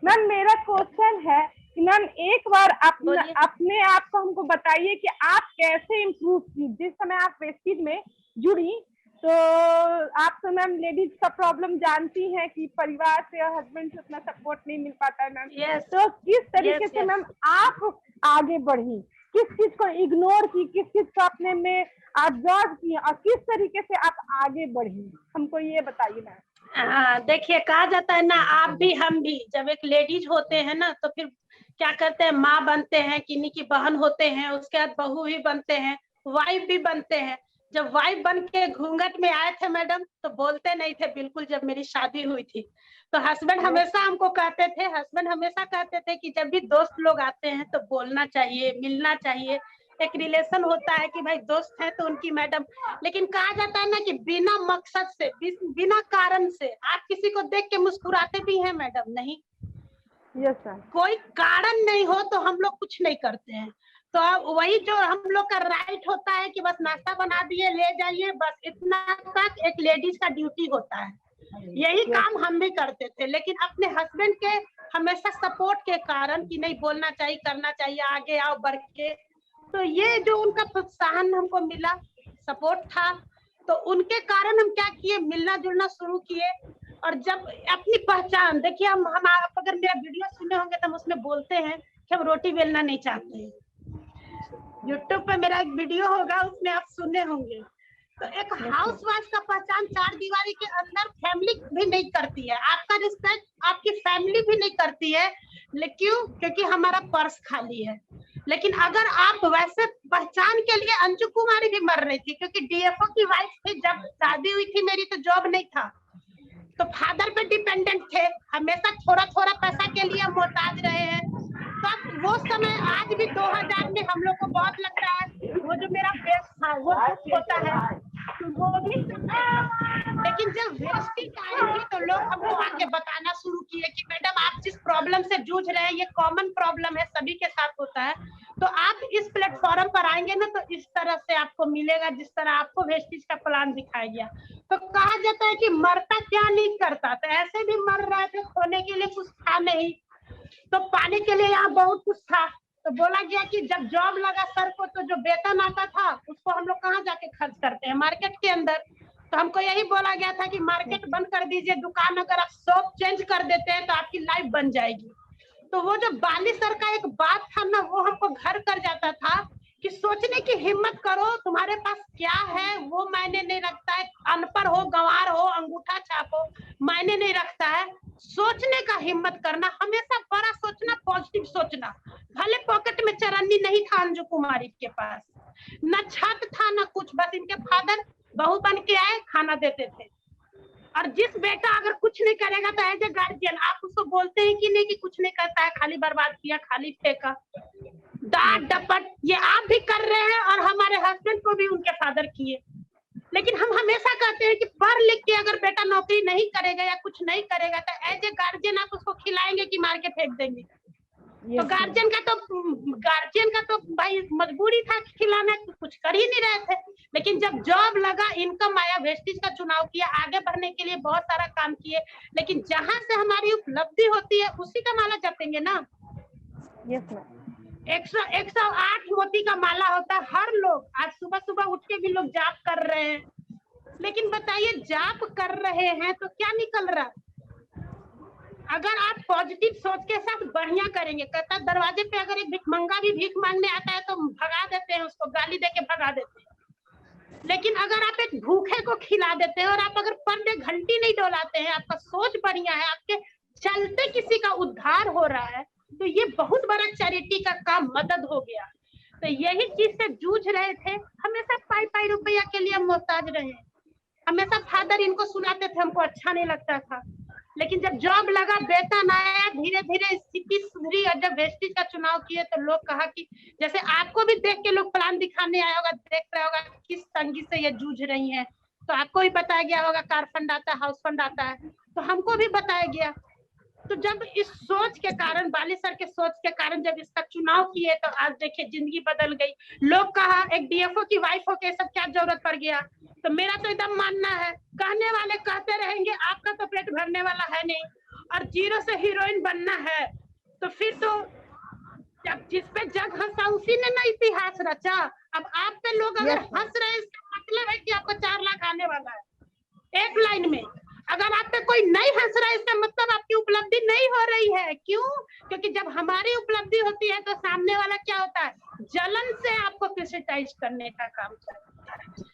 Ma'am मेरा question है कि मैम एक बार बोलिए। अपने आप को हमको बताइए कि आप कैसे इम्प्रूव की। जिस समय आप वेस्टीज में जुड़ी तो आप तो मैम लेडीज का प्रॉब्लम जानती हैं कि परिवार से और हस्बैंड से उतना सपोर्ट नहीं मिल पाता है मैम। यस तो किस तरीके यस से यस। मैम आप आगे बढ़ी, किस चीज को इग्नोर की, किस चीज को अपने में ऑब्जर्व की और किस तरीके से आप आगे बढ़ी, हमको ये बताइए मैम। हाँ देखिए, कहा जाता है ना, आप भी हम भी जब एक लेडीज होते हैं ना तो फिर क्या करते हैं, माँ बनते हैं, किन्हीं की बहन होते हैं, उसके बाद बहू भी बनते हैं, वाइफ भी बनते हैं। जब वाइफ बन के घूंघट में आए थे मैडम तो बोलते नहीं थे बिल्कुल। जब मेरी शादी हुई थी तो हस्बैंड हमेशा हमको कहते थे, हस्बैंड हमेशा कहते थे कि जब भी दोस्त लोग आते हैं तो बोलना चाहिए, मिलना चाहिए। एक रिलेशन होता है कि भाई दोस्त है तो उनकी मैडम। लेकिन कहा जाता है ना कि बिना मकसद से, बिना कारण से आप किसी को देख के मुस्कुराते भी हैं मैडम? नहीं। Yes sir. कोई कारण नहीं हो तो हम लोग कुछ नहीं करते हैं। तो अब वही जो हम लोग का राइट होता है कि बस नाश्ता बना दिए ले जाइए, बस इतना तक एक लेडीज का ड्यूटी होता है। यही काम हम भी करते थे, लेकिन अपने हस्बैंड के हमेशा सपोर्ट के कारण कि नहीं बोलना चाहिए, करना चाहिए, आगे आओ बढ़ के। तो ये जो उनका प्रोत्साहन हमको मिला, सपोर्ट था, तो उनके कारण हम क्या किए, मिलना जुलना शुरू किए। और जब अपनी पहचान देखिए, हम आप अगर मेरा वीडियो सुने होंगे तो हम उसमें बोलते हैं कि हम रोटी बेलना नहीं चाहते हैं। यूट्यूब पे मेरा एक वीडियो होगा, उसमें आप सुने होंगे। तो एक हाउस वाइफ का पहचान चार दीवारी के अंदर फैमिली भी नहीं करती है, आपका रिस्पेक्ट आपकी फैमिली भी नहीं करती है। क्यों? क्योंकि हमारा पर्स खाली है। लेकिन अगर आप वैसे पहचान के लिए, अंजू कुमारी भी मर रही थी क्योंकि डीएफओ की वाइफ थी। जब शादी हुई थी मेरी तो जॉब नहीं था, तो फादर पे डिपेंडेंट थे, हमेशा थोड़ा थोड़ा पैसा के लिए मोहताज रहे हैं। तब वो समय आज भी 2000 में हम लोग को बहुत लगता है, वो जो मेरा बेस्ट था वो दुख होता है, तो वो भी करते थे। लेकिन जब वेस्टिंग आई थी तो लोग हमको आके बताना शुरू किए कि मैडम आप जिस प्रॉब्लम से जूझ रहे हैं ये कॉमन प्रॉब्लम है, सभी के साथ होता है। तो आप इस प्लेटफॉर्म पर आएंगे ना तो इस तरह से आपको मिलेगा जिस तरह आपको वेस्टिज का प्लान दिखाया गया। तो कहा जाता है कि मरता क्या नहीं करता, तो ऐसे भी मर रहे थे, खोने के लिए कुछ था नहीं, तो पाने के लिए यहाँ बहुत कुछ था। तो बोला गया कि जब जॉब लगा सर को तो जो वेतन आता था उसको हम लोग कहाँ जाके खर्च करते हैं, मार्केट के अंदर। तो हमको यही बोला गया था कि मार्केट बंद कर दीजिए, दुकान अगर आप शॉप चेंज कर देते हैं तो आपकी लाइफ बन जाएगी। तो वो जो बाली सर का एक बात था ना, वो हमको घर कर जाता था कि सोचने की हिम्मत करो, तुम्हारे पास क्या है वो मायने नहीं रखता है, अनपढ़ हो, गंवार हो, अंगूठा छाप हो, मायने नहीं रखता है। सोचने का हिम्मत करना, हमेशा बड़ा सोचना, पॉजिटिव सोचना। भले पॉकेट में चरन्नी नहीं था अंजू कुमारी के पास, न छत था न कुछ, बस इनके फादर बहू बन के आए, खाना देते थे। और जिस बेटा अगर कुछ नहीं करेगा तो एज ए गार्जियन आप उसको बोलते हैं कि नहीं कि कुछ नहीं करता है, खाली बर्बाद किया, खाली फेंका, डांट डपट ये आप भी कर रहे हैं और हमारे हस्बैंड को भी उनके फादर किए। लेकिन हम हमेशा कहते हैं कि पढ़ लिख के अगर बेटा नौकरी नहीं करेगा या कुछ नहीं करेगा तो एज ए गार्जियन आप उसको खिलाएंगे कि मार के फेंक देंगे? तो गार्जियन का तो भाई मजबूरी था खिलाना, कुछ कर ही नहीं रहे थे। लेकिन जब जॉब लगा, इनकम आया, वेस्टिज का चुनाव किया, आगे बढ़ने के लिए बहुत सारा काम किए। लेकिन जहां से हमारी उपलब्धि होती है उसी का माला जपेंगे ना। Yes ma'am. 108 मोती का माला होता है। हर लोग आज सुबह सुबह उठ के भी लोग जाप कर रहे हैं, लेकिन बताइए जाप कर रहे हैं तो क्या निकल रहा है? अगर आप पॉजिटिव सोच के साथ बढ़िया करेंगे, कहता दरवाजे पे अगर एक भिखमंगा भी भीख मांगने आता है तो भगा देते हैं, उसको गाली देके भगा देते हैं। लेकिन अगर आप एक भूखे को खिला देते हैं और आप अगर पर डे घंटी नहीं डोलाते हैं, आपका सोच बढ़िया है, आपके चलते किसी का उद्धार हो रहा है, तो ये बहुत बड़ा चैरिटी का काम, मदद हो गया। तो यही चीज से जूझ रहे थे, हमेशा पाई पाई रुपया के लिए मोहताज रहे। हमेशा फादर इनको सुनाते थे, हमको अच्छा नहीं लगता था। लेकिन जब जॉब लगा, वेतन आया, धीरे धीरे स्थिति सुधरी। और जब वेस्टिज का चुनाव किए तो लोग कहा कि जैसे आपको भी देख के लोग प्लान दिखाने आया होगा, देख रहा होगा किस तंगी से ये जूझ रही हैं, तो आपको भी बताया गया होगा कार फंड आता है, हाउस फंड आता है, तो हमको भी बताया गया। तो जब इस सोच के कारण, बाली सर के सोच के कारण जब इसका चुनाव किए तो आज देखिए जिंदगी बदल गई। लोग कहा एक डीएफओ की वाइफ हो के सब क्या जरूरत पड़ गया? तो मेरा तो एकदम मानना है, कहने वाले कहते रहेंगे, आपका तो पेट भरने वाला है नहीं। और जीरो से हीरोइन बनना है, तो फिर तो जब जिस पे जग हंसा उसी ने ना इतिहास रचा। अब आप पे लोग अगर हंस रहे हैं, इसका मतलब है कि आपको 4 लाख आने वाला है एक लाइन में। अगर आप पे कोई नहीं हंस रहा है, इसका मतलब आपकी उपलब्धि नहीं हो रही है। क्यों? क्योंकि जब हमारी उपलब्धि होती है तो सामने वाला क्या होता है, जलन से आपको क्रिटिसाइज करने का काम करता है।